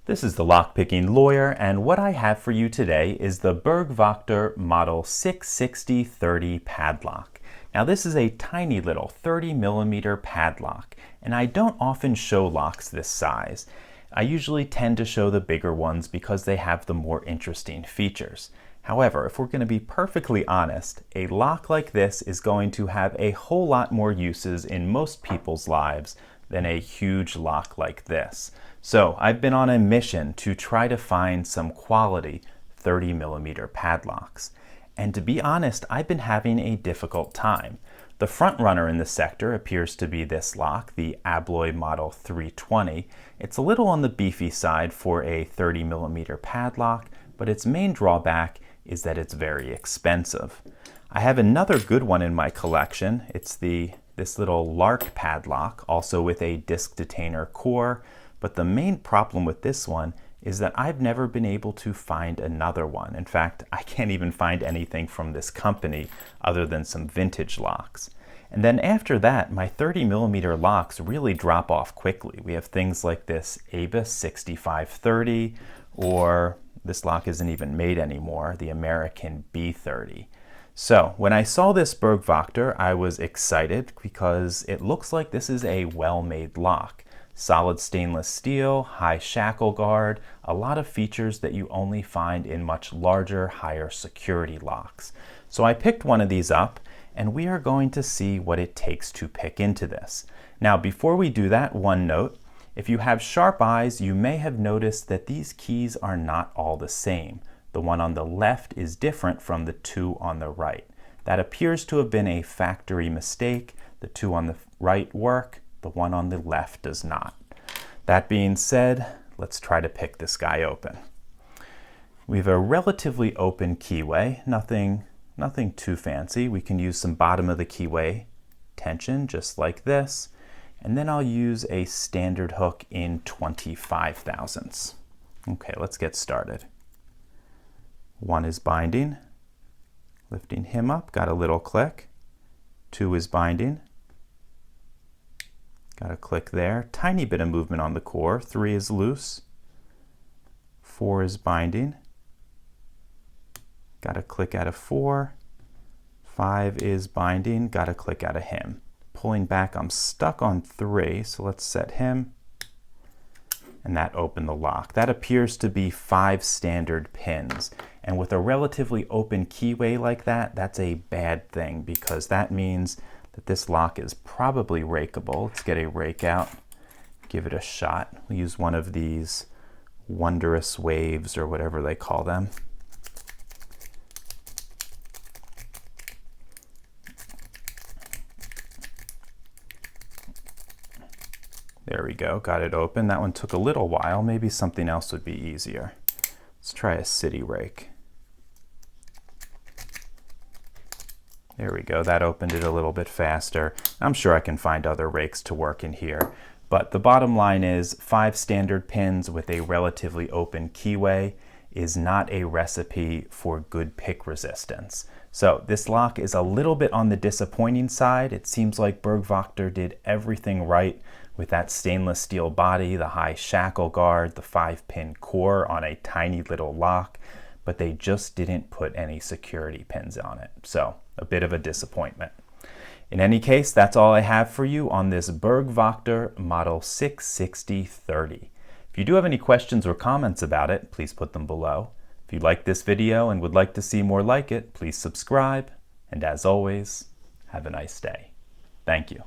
This is the lockpicking lawyer, and what I have for you today is the Burg Wachter Model 66030 padlock. Now this is a tiny little 30mm padlock, and I don't often show locks this size. I usually tend to show the bigger ones because they have the more interesting features. However, if we're going to be perfectly honest, a lock like this is going to have a whole lot more uses in most people's lives than a huge lock like this. So I've been on a mission to try to find some quality 30mm padlocks. And to be honest, I've been having a difficult time. The front runner in the sector appears to be this lock, the Abloy Model 320. It's a little on the beefy side for a 30mm padlock, but its main drawback is that it's very expensive. I have another good one in my collection. It's this little Lark padlock, also with a disc detainer core. But the main problem with this one is that I've never been able to find another one. In fact, I can't even find anything from this company other than some vintage locks. And then after that, my 30mm locks really drop off quickly. We have things like this Abus 6530, or this lock isn't even made anymore, the American B30. So when I saw this Burg Wachter, I was excited because it looks like this is a well-made lock. Solid stainless steel, high shackle guard, a lot of features that you only find in much larger, higher security locks. So I picked one of these up, and we are going to see what it takes to pick into this. Now, before we do that, one note. If you have sharp eyes, you may have noticed that these keys are not all the same. The one on the left is different from the two on the right. That appears to have been a factory mistake. The two on the right work, the one on the left does not. That being said, let's try to pick this guy open. We have a relatively open keyway, nothing too fancy. We can use some bottom of the keyway tension just like this. And then I'll use a standard hook in 25 thousandths. Okay, let's get started. One is binding, lifting him up, got a little click. Two is binding, got a click there. Tiny bit of movement on the core. Three is loose. Four is binding, got a click out of four. Five is binding, got a click out of him. Pulling back, I'm stuck on three, so let's set him, and that opened the lock. That appears to be 5 standard pins, and with a relatively open keyway like that, that's a bad thing because that means that this lock is probably rakeable. Let's get a rake out, give it a shot. We'll use one of these wondrous waves or whatever they call them. There we go, got it open. That one took a little while. Maybe something else would be easier. Let's try a city rake. There we go, that opened it a little bit faster. I'm sure I can find other rakes to work in here. But the bottom line is 5 standard pins with a relatively open keyway is not a recipe for good pick resistance. So this lock is a little bit on the disappointing side. It seems like Burg Wachter did everything right with that stainless steel body, the high shackle guard, the 5-pin core on a tiny little lock, but they just didn't put any security pins on it. So a bit of a disappointment. In any case, that's all I have for you on this Burg Wachter Model 66030. If you do have any questions or comments about it, please put them below. If you like this video and would like to see more like it, please subscribe. And as always, have a nice day. Thank you.